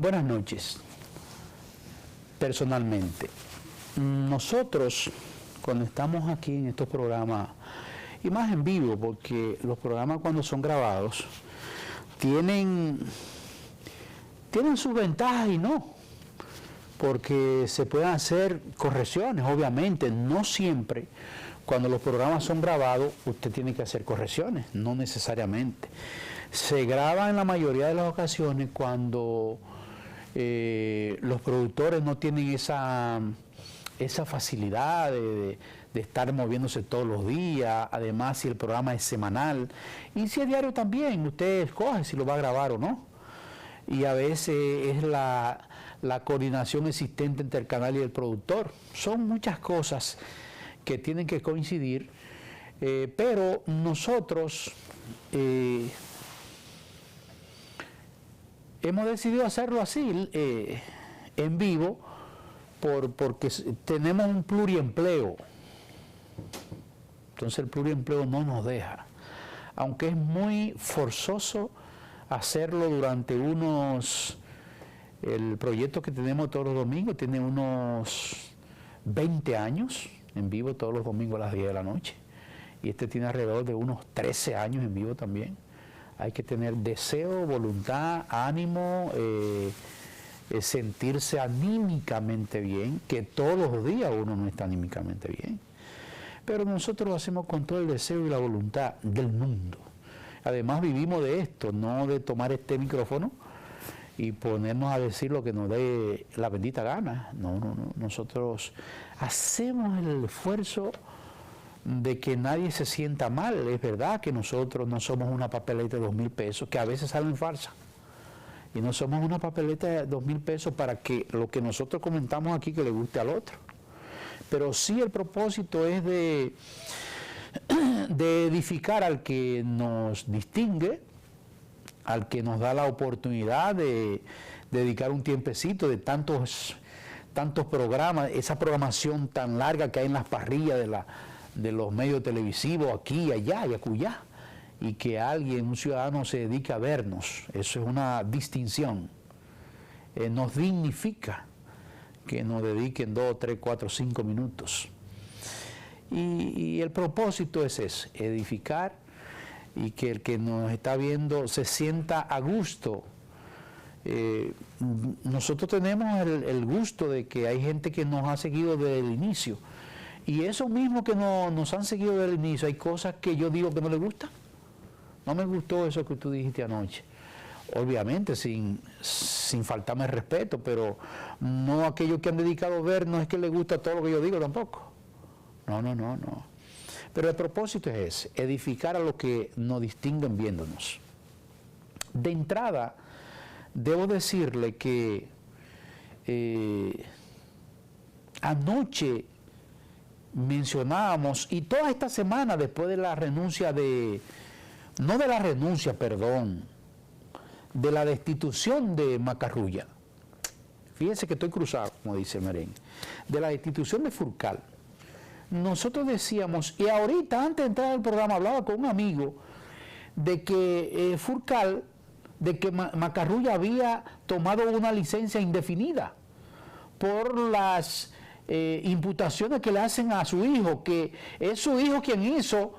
Buenas noches. Personalmente, nosotros cuando estamos aquí en estos programas, y más en vivo, porque los programas cuando son grabados tienen sus ventajas y no, porque se pueden hacer correcciones, obviamente, no siempre. Cuando los programas son grabados, usted tiene que hacer correcciones, no necesariamente. Se graba en la mayoría de las ocasiones cuando los productores no tienen esa facilidad de estar moviéndose todos los días, además si el programa es semanal, y si es diario también, usted escoge si lo va a grabar o no. Y a veces es la coordinación existente entre el canal y el productor. Son muchas cosas que tienen que coincidir, pero nosotros hemos decidido hacerlo así, en vivo, porque tenemos un pluriempleo. Entonces el pluriempleo no nos deja, aunque es muy forzoso hacerlo durante el proyecto que tenemos todos los domingos tiene unos 20 años en vivo todos los domingos a las 10 de la noche, y este tiene alrededor de unos 13 años en vivo también. Hay que tener deseo, voluntad, ánimo, sentirse anímicamente bien, que todos los días uno no está anímicamente bien. Pero nosotros lo hacemos con todo el deseo y la voluntad del mundo. Además vivimos de esto, no de tomar este micrófono y ponernos a decir lo que nos dé la bendita gana. No. Nosotros hacemos el esfuerzo de que nadie se sienta mal. Es verdad que nosotros no somos una papeleta de 2.000 pesos, que a veces salen falsas. Y no somos una papeleta de 2.000 pesos para que lo que nosotros comentamos aquí que le guste al otro. Pero sí el propósito es de edificar al que nos distingue, al que nos da la oportunidad de dedicar un tiempecito de tantos programas, esa programación tan larga que hay en las parrillas de los medios televisivos, aquí, allá y acullá, y que alguien, un ciudadano, se dedique a vernos. Eso es una distinción. Nos dignifica que nos dediquen 2, 3, 4, 5 minutos. Y el propósito es ese, edificar, y que el que nos está viendo se sienta a gusto. Nosotros tenemos el gusto de que hay gente que nos ha seguido desde el inicio, y eso mismo que nos han seguido desde el inicio, hay cosas que yo digo que no les gustan. No me gustó eso que tú dijiste anoche. Obviamente, sin faltarme el respeto, pero no aquellos que han dedicado a ver, no es que les gusta todo lo que yo digo tampoco. No. Pero el propósito es ese, edificar a los que nos distinguen viéndonos. De entrada, debo decirle que anoche mencionábamos, y toda esta semana después de la renuncia de la destitución de Macarrulla, fíjense que estoy cruzado, como dice el merengue, de la destitución de Furcal, nosotros decíamos, y ahorita antes de entrar al programa hablaba con un amigo de que Furcal, de que Macarrulla había tomado una licencia indefinida por las imputaciones que le hacen a su hijo, que es su hijo quien hizo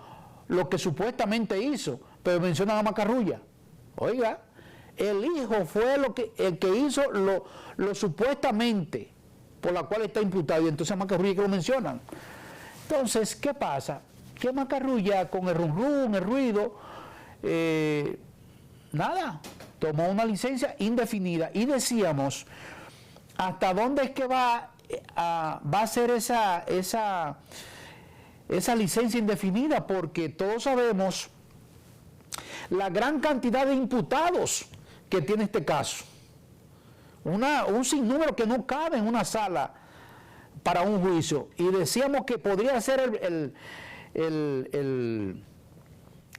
lo que supuestamente hizo, pero mencionan a Macarrulla. Oiga, el hijo fue el que hizo lo supuestamente por la cual está imputado, y entonces a Macarrulla que lo mencionan. Entonces, ¿qué pasa? Que Macarrulla, con el rum, el ruido, nada, tomó una licencia indefinida, y decíamos, ¿hasta dónde es que va a ser esa licencia indefinida? Porque todos sabemos la gran cantidad de imputados que tiene este caso. Un sinnúmero que no cabe en una sala para un juicio, y decíamos que podría ser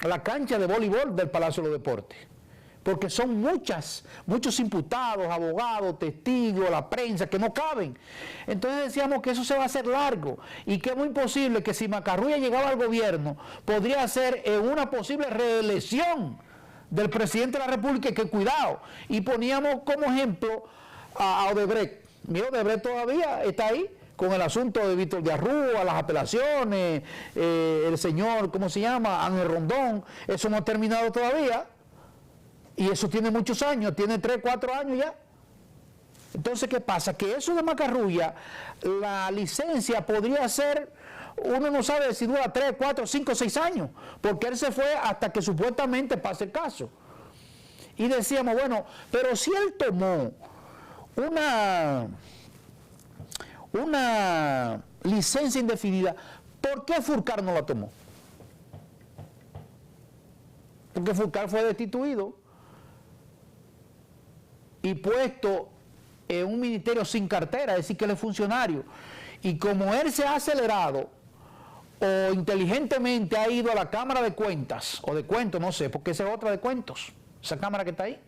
la cancha de voleibol del Palacio de los Deportes, porque son muchos imputados, abogados, testigos, la prensa, que no caben. Entonces decíamos que eso se va a hacer largo, y que es muy posible que si Macarrulla llegaba al gobierno, podría ser en una posible reelección del presidente de la República, que cuidado. Y poníamos como ejemplo a Odebrecht. Mira, Odebrecht todavía está ahí con el asunto de Víctor de Arrúa, las apelaciones, el señor, ¿cómo se llama? Ángel Rondón. Eso no ha terminado todavía. Y eso tiene muchos años, tiene 3, 4 años ya. Entonces, ¿qué pasa? Que eso de Macarrulla, la licencia podría ser, uno no sabe si dura 3, 4, 5, 6 años, porque él se fue hasta que supuestamente pase el caso. Y decíamos, bueno, pero si él tomó una licencia indefinida, ¿por qué Furcar no la tomó? Porque Furcar fue destituido y puesto en un ministerio sin cartera, es decir, que él es funcionario. Y como él se ha acelerado o inteligentemente ha ido a la Cámara de Cuentas, o de Cuentos, no sé, porque esa es otra de Cuentos, esa cámara que está ahí,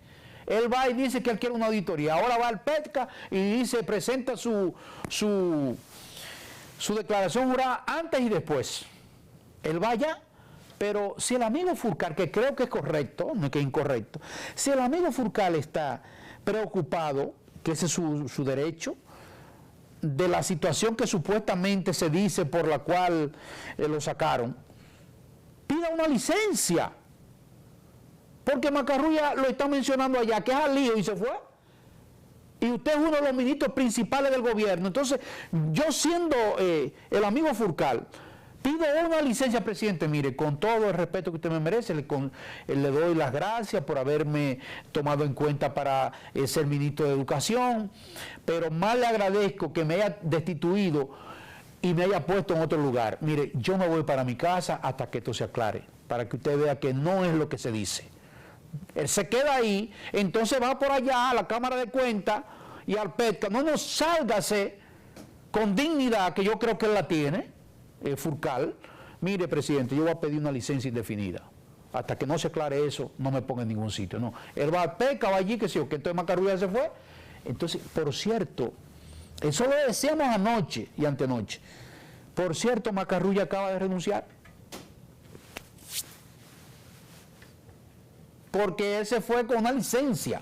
él va y dice que él quiere una auditoría. Ahora va al PETCA y dice, presenta su declaración jurada antes y después. Él va allá. Pero si el amigo Furcar, que creo que es correcto, no es que es incorrecto, si el amigo Furcar está preocupado, que ese es su derecho, de la situación que supuestamente se dice por la cual lo sacaron, pida una licencia. Porque Macarrulla lo está mencionando allá, que es al lío y se fue. Y usted es uno de los ministros principales del gobierno. Entonces, yo siendo el amigo Furcar, pido una licencia, presidente. Mire, con todo el respeto que usted me merece, le doy las gracias por haberme tomado en cuenta para ser ministro de Educación, pero más le agradezco que me haya destituido y me haya puesto en otro lugar. Mire, yo me voy para mi casa hasta que esto se aclare, para que usted vea que no es lo que se dice. Él se queda ahí, entonces va por allá a la Cámara de Cuentas y al PETCA. No nos sálgase con dignidad, que yo creo que él la tiene, Furcar. Mire, presidente, yo voy a pedir una licencia indefinida. Hasta que no se aclare eso, no me ponga en ningún sitio. No, él va al PETCA, va allí, que sí, que entonces Macarrulla se fue. Entonces, por cierto, eso lo decíamos anoche y antenoche. Por cierto, Macarrulla acaba de renunciar. Porque él se fue con una licencia.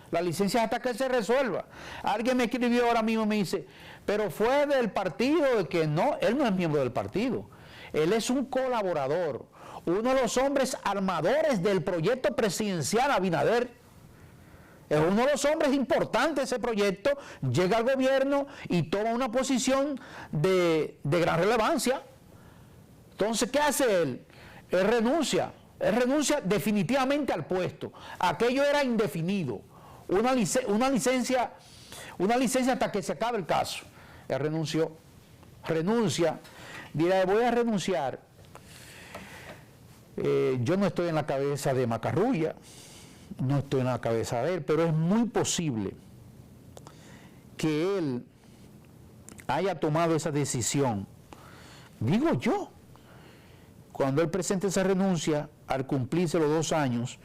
La licencia hasta que se resuelva. Alguien me escribió ahora mismo y me dice, pero fue del partido, de que no, él no es miembro del partido. Él es un colaborador, uno de los hombres armadores del proyecto presidencial Abinader. Es uno de los hombres importantes de ese proyecto, llega al gobierno y toma una posición de gran relevancia. Entonces, ¿qué hace él? Él renuncia definitivamente al puesto. Aquello era indefinido, una licencia hasta que se acabe el caso. Él renuncia, dirá, voy a renunciar. Yo no estoy en la cabeza de Macarrulla, no estoy en la cabeza de él, pero es muy posible que él haya tomado esa decisión. Digo yo, cuando él presente esa renuncia, al cumplirse los 2 años,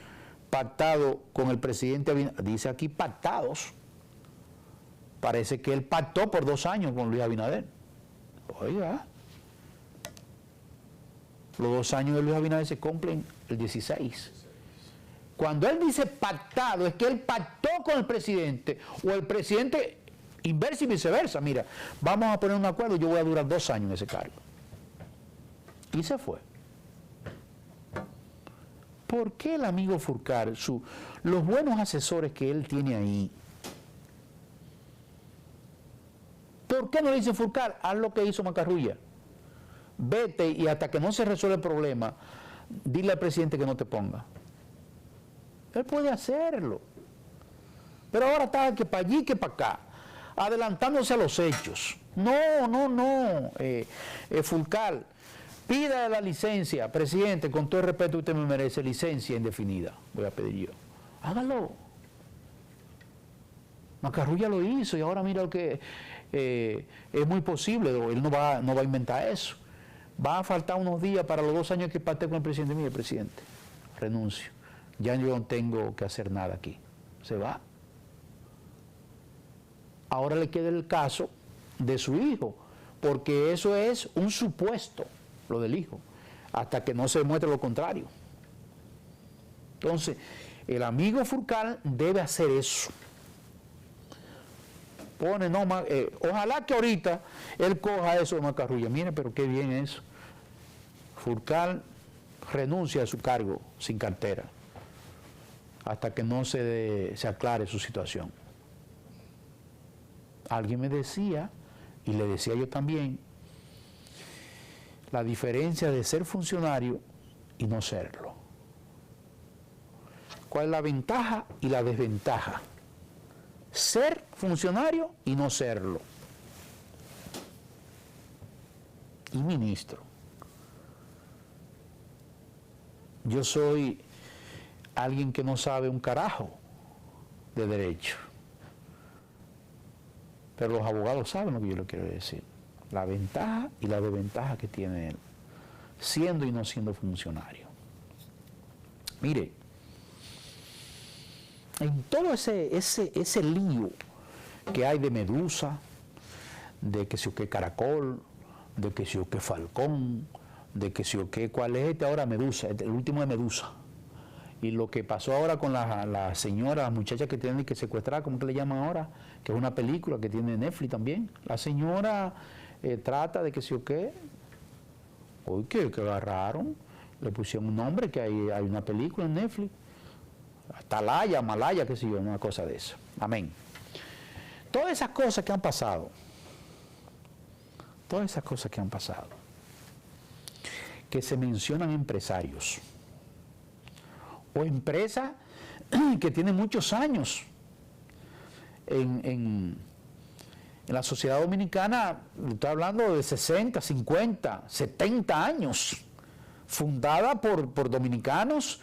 pactado con el presidente Abinader, dice aquí pactados, parece que él pactó por 2 años con Luis Abinader. Oiga, los 2 años de Luis Abinader se cumplen el 16. Cuando él dice pactado, es que él pactó con el presidente, o el presidente inversa y viceversa. Mira, vamos a poner un acuerdo, yo voy a durar 2 años en ese cargo. Y se fue. ¿Por qué el amigo Furcar, los buenos asesores que él tiene ahí, por qué no le dice Furcar, haz lo que hizo Macarrulla? Vete y hasta que no se resuelva el problema, dile al presidente que no te ponga. Él puede hacerlo. Pero ahora está que para allí, que para acá, adelantándose a los hechos. No, Furcar, pida la licencia, presidente, con todo el respeto que usted me merece, licencia indefinida, voy a pedir yo. Hágalo. Macarrulla lo hizo y ahora mira lo que es muy posible, él no va a inventar eso. Va a faltar unos días para los 2 años que pacté con el presidente. Mire, presidente, renuncio. Ya yo no tengo que hacer nada aquí. Se va. Ahora le queda el caso de su hijo, porque eso es un supuesto, lo del hijo, hasta que no se demuestre lo contrario. Entonces, el amigo Furcal debe hacer eso. Pone, no, ojalá que ahorita él coja eso de Macarrulla. Mire, pero qué bien eso. Furcal renuncia a su cargo sin cartera hasta que no se aclare su situación. Alguien me decía, y le decía yo también, la diferencia de ser funcionario y no serlo. ¿Cuál es la ventaja y la desventaja? Ser funcionario y no serlo. Y ministro. Yo soy alguien que no sabe un carajo de derecho. Pero los abogados saben lo que yo le quiero decir. La ventaja y la desventaja que tiene él, siendo y no siendo funcionario. Mire, en todo ese lío que hay de Medusa, de que si o qué Caracol, de que si o qué Falcón, de que si o qué, ¿cuál es este ahora? Medusa, el último de Medusa. Y lo que pasó ahora con la señora, la muchacha que tienen que secuestrar, ¿cómo que le llaman ahora? Que es una película que tiene Netflix también. La señora trata de que si o qué, hoy que agarraron, le pusieron un nombre, que hay una película en Netflix. Atalaya, Malaya, qué sé yo, una cosa de eso. Amén. Todas esas cosas que han pasado, que se mencionan empresarios, o empresas que tienen muchos años en la sociedad dominicana, estoy hablando de 60, 50, 70 años, fundada por dominicanos,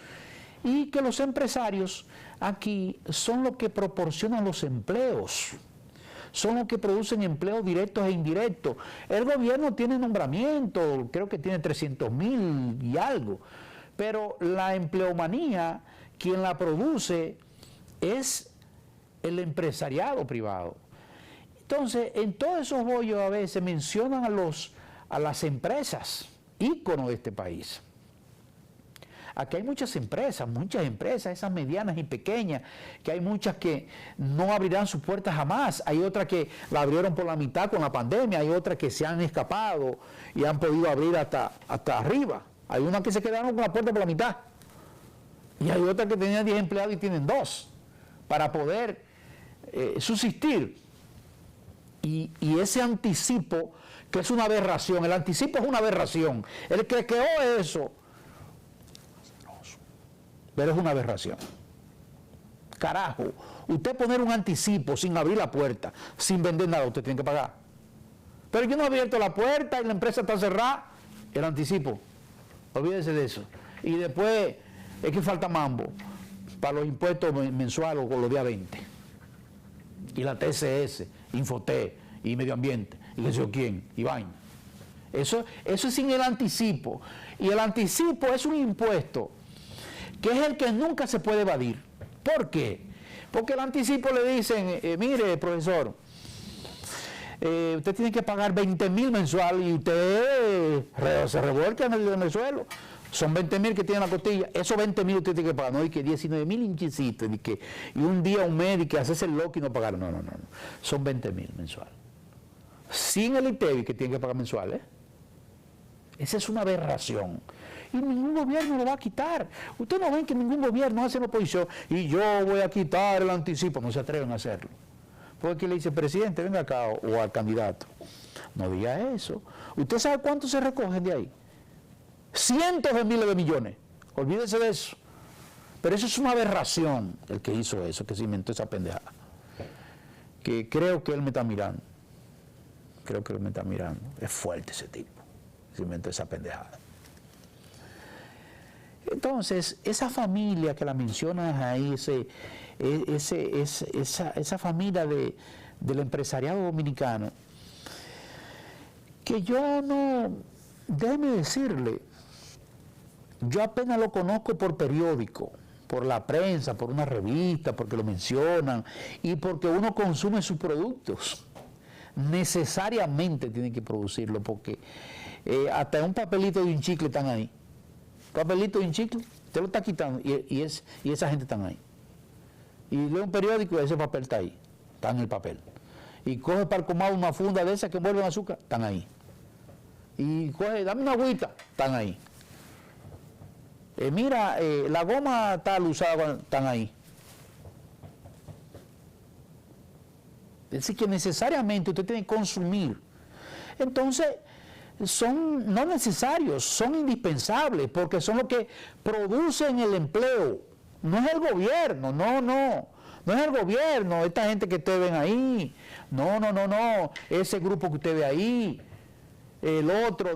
y que los empresarios aquí son los que proporcionan los empleos, son los que producen empleos directos e indirectos. El gobierno tiene nombramiento, creo que tiene 300,000 y algo, pero la empleomanía, quien la produce es el empresariado privado. Entonces, en todos esos bollos a veces mencionan a las empresas, íconos de este país. Aquí hay muchas empresas, esas medianas y pequeñas, que hay muchas que no abrirán sus puertas jamás, hay otras que la abrieron por la mitad con la pandemia, hay otras que se han escapado y han podido abrir hasta arriba, hay unas que se quedaron con la puerta por la mitad, y hay otras que tenían 10 empleados y tienen 2, para poder subsistir. Y ese anticipo, que es una aberración, el anticipo es una aberración, el que creó eso, pero es una aberración. Carajo, usted poner un anticipo sin abrir la puerta, sin vender nada, usted tiene que pagar. Pero yo no he abierto la puerta y la empresa está cerrada, el anticipo, olvídese de eso. Y después es que falta mambo para los impuestos mensuales o los días 20. Y la TCS, Infotec y Medio Ambiente, y qué sé yo quién, y vaina. Eso es sin el anticipo. Y el anticipo es un impuesto que es el que nunca se puede evadir. ¿Por qué? Porque el anticipo le dicen, mire, profesor, usted tiene que pagar 20,000 mensual y usted se revuelca en el suelo. Son 20,000 que tiene la costilla, esos 20,000 usted tiene que pagar, no, y que 19,000 hinchicitos, y un día un mes, y que hacerse el loco y no pagar, no, son 20,000 mensual. Sin el ITEVI que tiene que pagar mensual, Esa es una aberración. Y ningún gobierno lo va a quitar. Ustedes no ven que ningún gobierno hace la oposición y yo voy a quitar el anticipo. No se atreven a hacerlo. Porque le dice, presidente, venga acá, o al candidato. No diga eso. ¿Usted sabe cuánto se recogen de ahí? Cientos de miles de millones. Olvídese de eso. Pero eso es una aberración, el que hizo eso, que se inventó esa pendejada. Que creo que él me está mirando. Creo que él me está mirando. Es fuerte ese tipo. Se inventó esa pendejada. Entonces, esa familia que la mencionas ahí, esa familia del empresariado dominicano, que yo no, déjeme decirle, yo apenas lo conozco por periódico, por la prensa, por una revista, porque lo mencionan y porque uno consume sus productos. Necesariamente tiene que producirlo porque hasta un papelito de un chicle están ahí. Papelito de un chicle, Usted lo está quitando y esa gente está ahí. Y lee un periódico y ese papel está ahí, está en el papel. Y coge para comer una funda de esas que envuelven azúcar, están ahí. Y coge, dame una agüita, están ahí. Mira, la goma tal usada, están ahí. Es decir, que necesariamente usted tiene que consumir. Entonces, son no necesarios, son indispensables, porque son los que producen el empleo. No es el gobierno, no es el gobierno, esta gente que ustedes ven ahí, no, ese grupo que usted ve ahí, el otro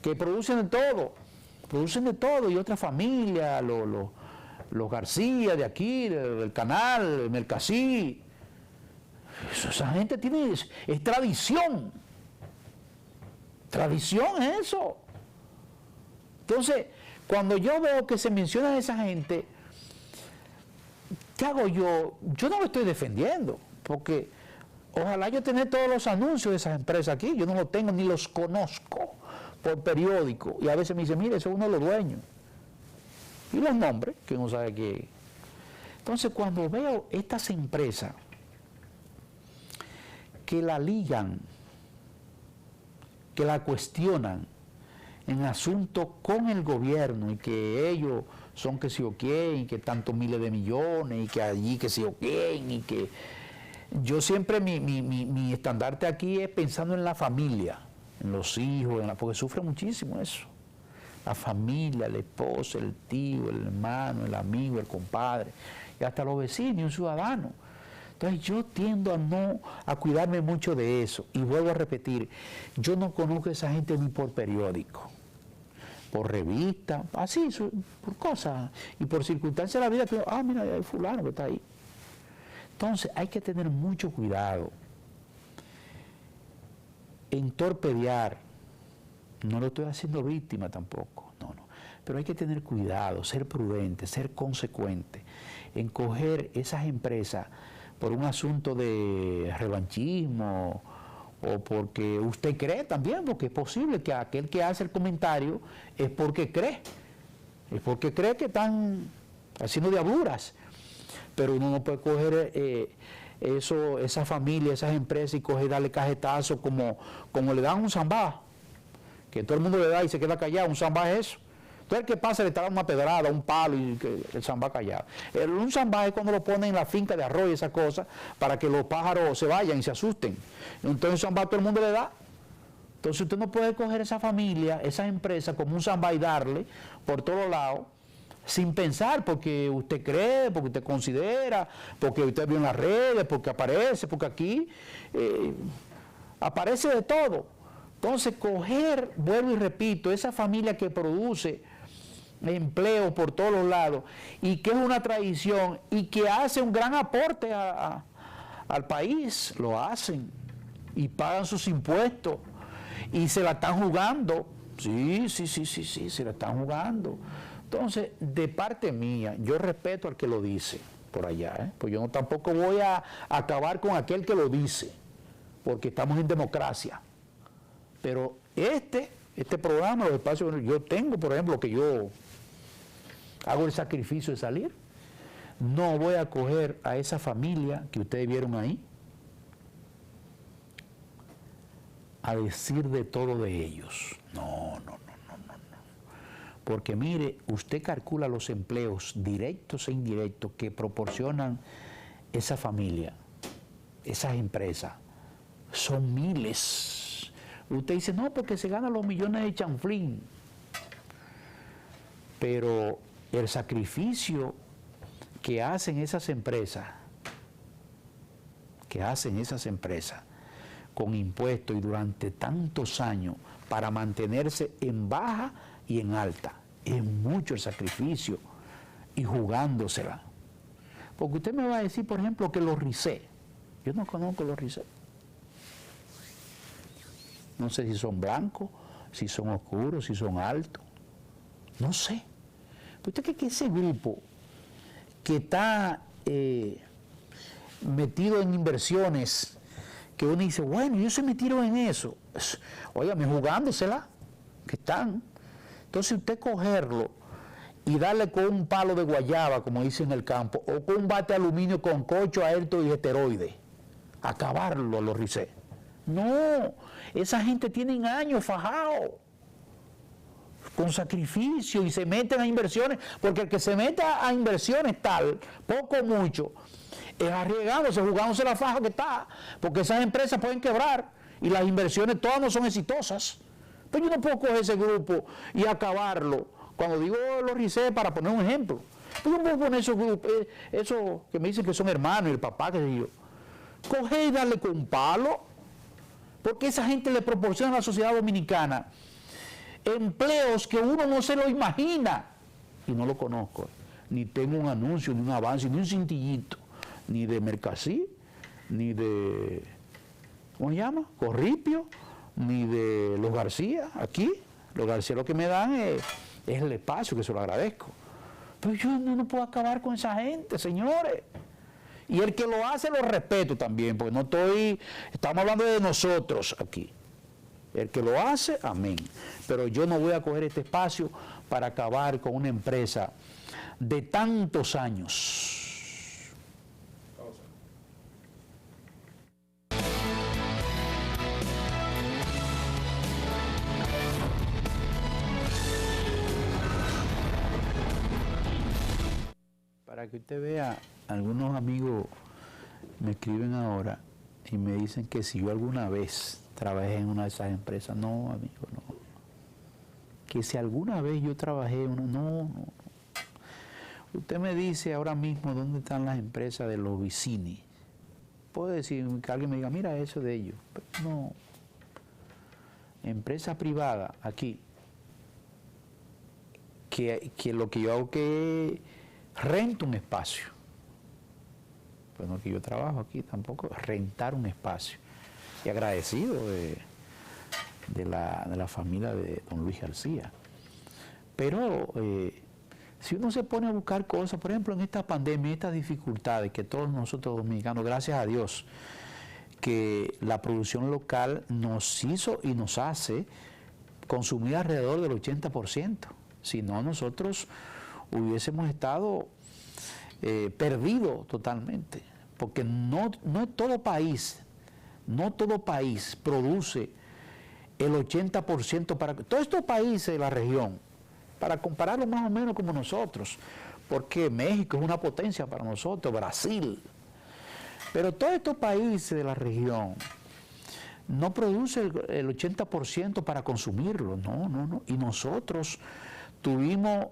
que producen de todo, y otra familia, los García de aquí, del canal, Mercasí. Esa gente es tradición es eso. Entonces, cuando yo veo que se menciona a esa gente, ¿qué hago yo? Yo no lo estoy defendiendo, porque ojalá yo tenga todos los anuncios de esas empresas aquí, yo no los tengo ni los conozco por periódico, y a veces me dicen, mire, eso es uno de los dueños. Y los nombres, que uno sabe qué. Entonces, cuando veo estas empresas que la ligan, que la cuestionan en asuntos con el gobierno y que ellos son que sí o quién, y que tantos miles de millones, y que allí que sí o quién, y que yo siempre mi estandarte aquí es pensando en la familia, en los hijos, porque sufre muchísimo eso. La familia, la esposa, el tío, el hermano, el amigo, el compadre, y hasta los vecinos y un ciudadano. Entonces yo tiendo a cuidarme mucho de eso. Y vuelvo a repetir, yo no conozco a esa gente ni por periódico, por revista, así, por cosas, y por circunstancias de la vida, que mira, hay fulano que está ahí. Entonces hay que tener mucho cuidado en torpedear. No lo estoy haciendo víctima tampoco, no. Pero hay que tener cuidado, ser prudente, ser consecuente en coger esas empresas por un asunto de revanchismo o porque usted cree también, porque es posible que aquel que hace el comentario es porque cree que están haciendo diabluras, pero uno no puede coger esa familia, esas empresas y darle cajetazo como le dan un zambá, que todo el mundo le da y se queda callado. Un zambá es eso. Entonces, ¿qué pasa? Le está dando una pedrada, un palo y el zambá callado. Un zambá es cuando lo ponen en la finca de arroz y esas cosas para que los pájaros se vayan y se asusten. Entonces, un zambá todo el mundo le da. Entonces, usted no puede coger esa familia, esa empresa como un zambá y darle por todos lados sin pensar, porque usted cree, porque usted considera, porque usted vio en las redes, porque aparece, porque aquí aparece de todo. Entonces, coger, vuelvo y repito, esa familia que produce empleo por todos los lados y que es una tradición y que hace un gran aporte al país, lo hacen y pagan sus impuestos y se la están jugando. Sí, se la están jugando. Entonces, de parte mía, yo respeto al que lo dice por allá, pues yo tampoco voy a acabar con aquel que lo dice, porque estamos en democracia. Pero este programa, los espacios, yo tengo, por ejemplo, que yo hago el sacrificio de salir, no voy a coger a esa familia que ustedes vieron ahí a decir de todo de ellos. No. Porque mire, usted calcula los empleos directos e indirectos que proporcionan esa familia, esas empresas, son miles. Usted dice, no, porque se ganan los millones de chanflín. Pero el sacrificio que hacen esas empresas, con impuestos y durante tantos años para mantenerse en baja y en alta, es mucho el sacrificio y jugándosela. Porque usted me va a decir, por ejemplo, que los RICE, yo no conozco los RICE. No sé si son blancos, si son oscuros, si son altos. No sé. Pero usted cree que ese grupo que está metido en inversiones, que uno dice, bueno, yo se metieron en eso. Óigame, jugándosela, que están. Entonces usted cogerlo y darle con un palo de guayaba, como dicen en el campo, o con un bate de aluminio con cocho, aerto y esteroide. Acabarlo los RICE. No, esa gente tiene años fajados, con sacrificio, y se meten a inversiones, porque el que se meta a inversiones tal, poco o mucho, es arriesgándose, jugándose la faja que está, porque esas empresas pueden quebrar, y las inversiones todas no son exitosas. Pero yo no puedo coger ese grupo y acabarlo. Cuando digo los RICE, para poner un ejemplo, yo no puedo poner esos grupos, esos que me dicen que son hermanos, y el papá, que sé yo, coger y darle con un palo, porque esa gente le proporciona a la sociedad dominicana empleos que uno no se lo imagina, y no lo conozco, ni tengo un anuncio, ni un avance, ni un cintillito, ni de Mercasí, ni de, ¿cómo se llama?, Corripio, ni de los García. Aquí, los García lo que me dan es el espacio, que se lo agradezco, pero yo no puedo acabar con esa gente, señores. Y el que lo hace lo respeto también, porque estamos hablando de nosotros aquí. El que lo hace, amén. Pero yo no voy a coger este espacio para acabar con una empresa de tantos años. Para que usted vea, algunos amigos me escriben ahora y me dicen que si yo alguna vez trabajé en una de esas empresas. No, amigo, no. Que si alguna vez yo trabajé en una... No. Usted me dice ahora mismo dónde están las empresas de los Vicini. Puedo decir que alguien me diga, mira eso de ellos. Pero no. Empresa privada, aquí, que lo que yo hago que rento un espacio. Pues no que yo trabajo aquí tampoco, rentar un espacio. Y agradecido de la familia de don Luis García. Pero si uno se pone a buscar cosas, por ejemplo, en esta pandemia, estas dificultades que todos nosotros dominicanos, gracias a Dios, que la producción local nos hizo y nos hace consumir alrededor del 80%. Si no, nosotros hubiésemos estado perdidos totalmente. Porque no todo país produce el 80% para... Todos estos países de la región, para compararlo más o menos como nosotros, porque México es una potencia para nosotros, Brasil, pero todos estos países de la región no producen el 80% para consumirlo, no. Y nosotros tuvimos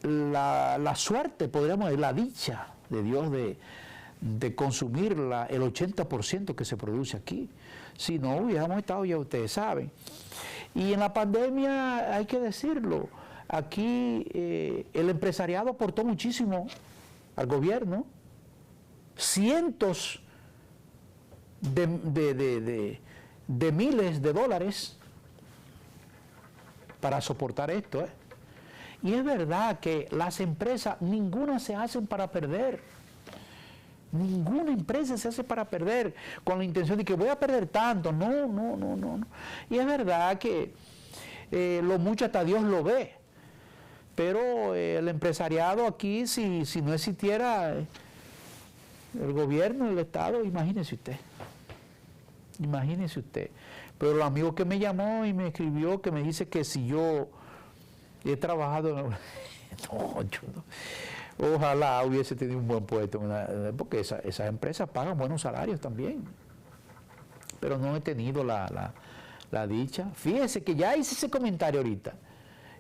la suerte, podríamos decir, la dicha de Dios de consumir el 80% que se produce aquí. Si no hubiéramos estado, ya ustedes saben. Y en la pandemia, hay que decirlo, aquí el empresariado aportó muchísimo al gobierno, cientos de miles de dólares para soportar esto. Y es verdad que las empresas, ninguna se hacen para perder. Ninguna empresa se hace para perder con la intención de que voy a perder tanto. No. Y es verdad que lo mucho hasta Dios lo ve. Pero el empresariado aquí, si no existiera el gobierno, el Estado, imagínese usted. Imagínese usted. Pero el amigo que me llamó y me escribió, que me dice que si yo he trabajado... No, yo no. Ojalá hubiese tenido un buen puesto, porque esas empresas pagan buenos salarios también. Pero no he tenido la dicha. Fíjese que ya hice ese comentario ahorita.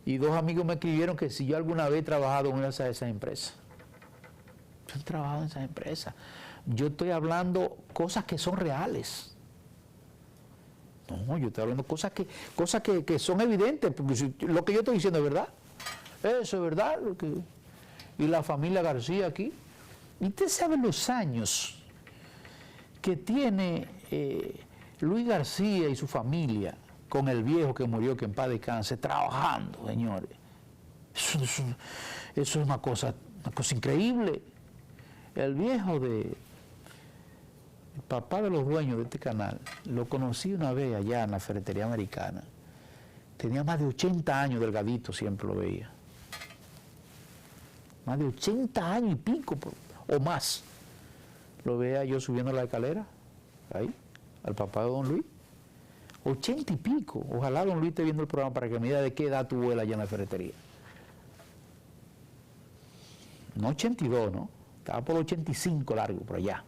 Y dos amigos me escribieron que si yo alguna vez he trabajado en una de esas empresas. Yo he trabajado en esas empresas. Yo estoy hablando cosas que son reales. No, yo estoy hablando cosas que son evidentes, porque lo que yo estoy diciendo es verdad. Eso es verdad. Y la familia García aquí. Y usted sabe los años que tiene Luis García y su familia con el viejo que murió, que en paz descanse, trabajando, señores. Eso es una cosa increíble. El viejo el papá de los dueños de este canal, lo conocí una vez allá en la Ferretería Americana. Tenía más de 80 años, delgadito, siempre lo veía. más de 80 años y pico o más. Lo vea yo subiendo la escalera, ahí, al papá de don Luis. 80 y pico. Ojalá don Luis esté viendo el programa para que me diga de qué edad tú vuelas allá en la ferretería. No 82, ¿no? Estaba por 85 largo, por allá.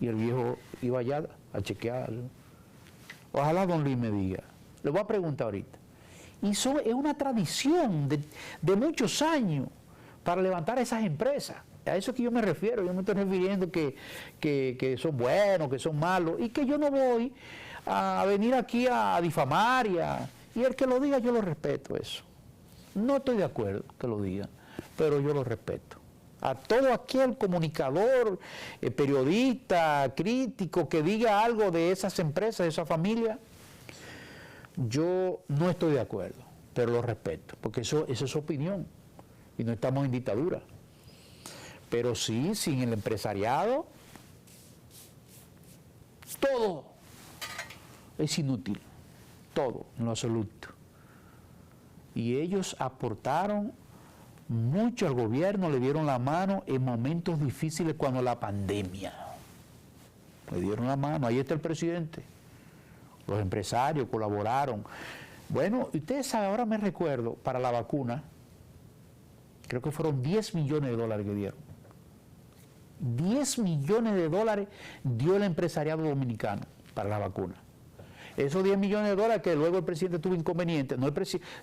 Y el viejo iba allá a chequear. Ojalá don Luis me diga. Le voy a preguntar ahorita. Y eso es una tradición de muchos años para levantar esas empresas. A eso es que yo me refiero. Yo me estoy refiriendo que son buenos, que son malos, y que yo no voy a venir aquí a difamar y el que lo diga yo lo respeto eso. No estoy de acuerdo que lo diga, pero yo lo respeto. A todo aquel comunicador, periodista, crítico que diga algo de esas empresas, de esa familia, yo no estoy de acuerdo, pero lo respeto, porque eso es su opinión y no estamos en dictadura. Pero sí, sin el empresariado, todo es inútil, todo, en lo absoluto. Y ellos aportaron mucho al gobierno, le dieron la mano en momentos difíciles cuando la pandemia. Le dieron la mano, ahí está el presidente. Los empresarios colaboraron. Bueno, ustedes saben, ahora me recuerdo, para la vacuna, creo que fueron 10 millones de dólares que dieron. 10 millones de dólares dio el empresariado dominicano para la vacuna. Esos 10 millones de dólares que luego el presidente tuvo inconveniente, no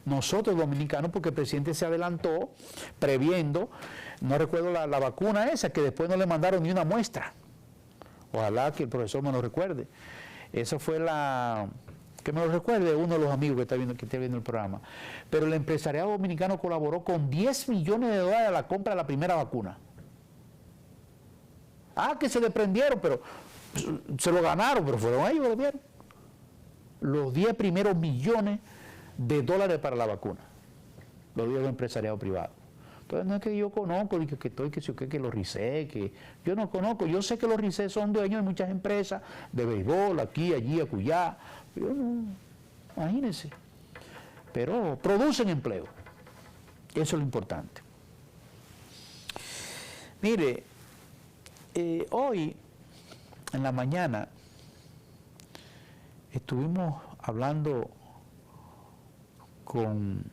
nosotros dominicanos, porque el presidente se adelantó previendo, no recuerdo la vacuna esa, que después no le mandaron ni una muestra. Ojalá que el profesor me lo recuerde. Eso fue que me lo recuerde uno de los amigos que está viendo el programa. Pero el empresariado dominicano colaboró con 10 millones de dólares a la compra de la primera vacuna. Que se desprendieron, pero se lo ganaron, pero fueron ellos los gobiernos. Los 10 primeros millones de dólares para la vacuna. Lo dio el empresariado privado. Entonces no es que yo conozco, que los RICE, que yo no conozco. Yo sé que los RICE son dueños de muchas empresas, de béisbol, aquí, allí, acullá. Yo no, imagínense. Pero producen empleo. Eso es lo importante. Mire, hoy, en la mañana, estuvimos hablando con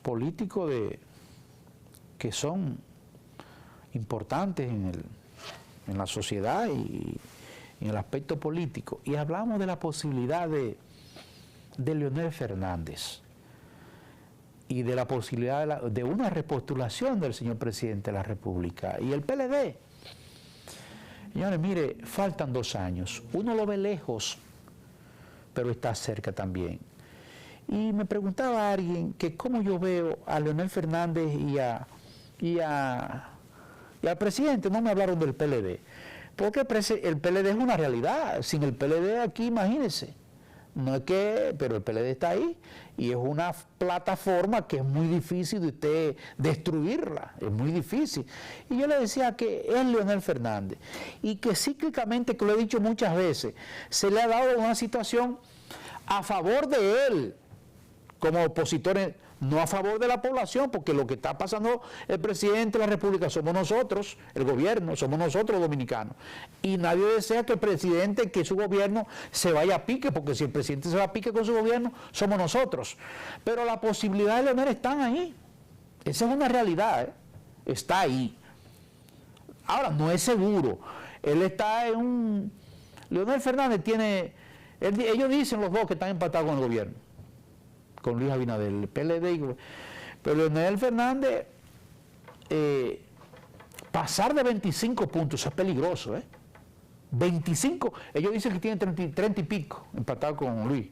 políticos que son importantes en la sociedad y en el aspecto político, y hablamos de la posibilidad de Leonel Fernández y de la posibilidad de una repostulación del señor presidente de la República y el PLD. Señores, mire, faltan 2 años. Uno lo ve lejos, pero está cerca también. Y me preguntaba alguien que cómo yo veo a Leonel Fernández y al presidente. No me hablaron del PLD, porque el PLD es una realidad. Sin el PLD aquí, imagínense. No es que, pero el PLD está ahí y es una plataforma que es muy difícil de usted destruirla, es muy difícil. Y yo le decía que es Leonel Fernández y que cíclicamente, que lo he dicho muchas veces, se le ha dado una situación a favor de él como opositores, no a favor de la población, porque lo que está pasando el presidente de la República somos nosotros, el gobierno, somos nosotros los dominicanos. Y nadie desea que el presidente, que su gobierno se vaya a pique, porque si el presidente se va a pique con su gobierno, somos nosotros. Pero las posibilidades de Leonel están ahí. Esa es una realidad, está ahí. Ahora, no es seguro. Él está en un... Leonel Fernández tiene... Ellos dicen los dos que están empatados con el gobierno, con Luis Abinader, el PLD. Pero Leonel Fernández, pasar de 25 puntos es peligroso, 25, ellos dicen que tienen 30 y pico, empatado con Luis.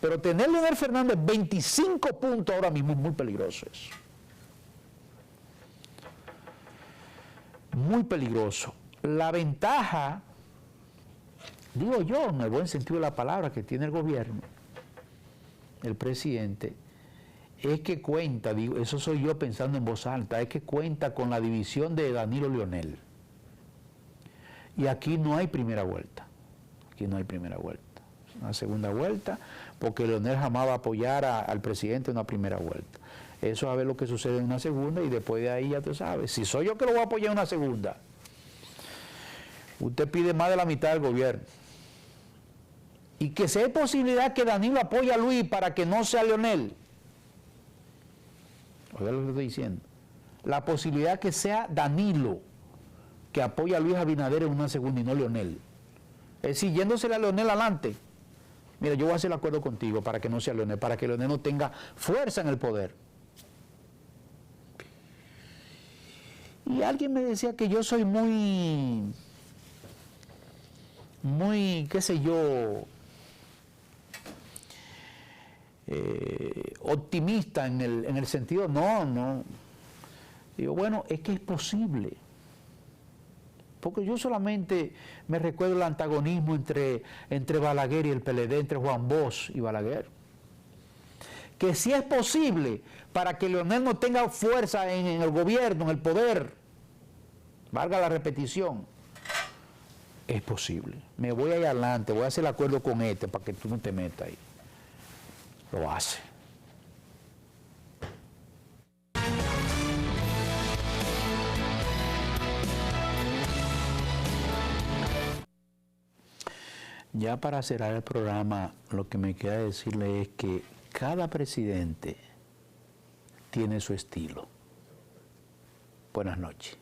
Pero tener Leonel Fernández 25 puntos ahora mismo es muy peligroso eso. Muy peligroso. La ventaja, digo yo, en el buen sentido de la palabra, que tiene el gobierno, el presidente, es que cuenta, digo, eso soy yo pensando en voz alta, es que cuenta con la división de Danilo Leonel. Y aquí no hay primera vuelta. Aquí no hay primera vuelta. Una segunda vuelta, porque Leonel jamás va a apoyar al presidente en una primera vuelta. Eso a ver lo que sucede en una segunda y después de ahí ya tú sabes. Si soy yo que lo voy a apoyar en una segunda, usted pide más de la mitad del gobierno. Y que sea posibilidad que Danilo apoye a Luis para que no sea Leonel. Oiga lo que estoy diciendo. La posibilidad que sea Danilo que apoye a Luis Abinader en una segunda y no Leonel. Es decir, yéndosele a Leonel adelante. Mira, yo voy a hacer el acuerdo contigo para que no sea Leonel, para que Leonel no tenga fuerza en el poder. Y alguien me decía que yo soy muy, qué sé yo, optimista en el sentido, no. Digo, bueno, es que es posible. Porque yo solamente me recuerdo el antagonismo entre Balaguer y el PLD, entre Juan Bosch y Balaguer. Que si es posible para que Leonel no tenga fuerza en el gobierno, en el poder, valga la repetición, es posible. Me voy ahí adelante, voy a hacer el acuerdo con este para que tú no te metas ahí. Lo hace. Ya para cerrar el programa, lo que me queda decirle es que cada presidente tiene su estilo. Buenas noches.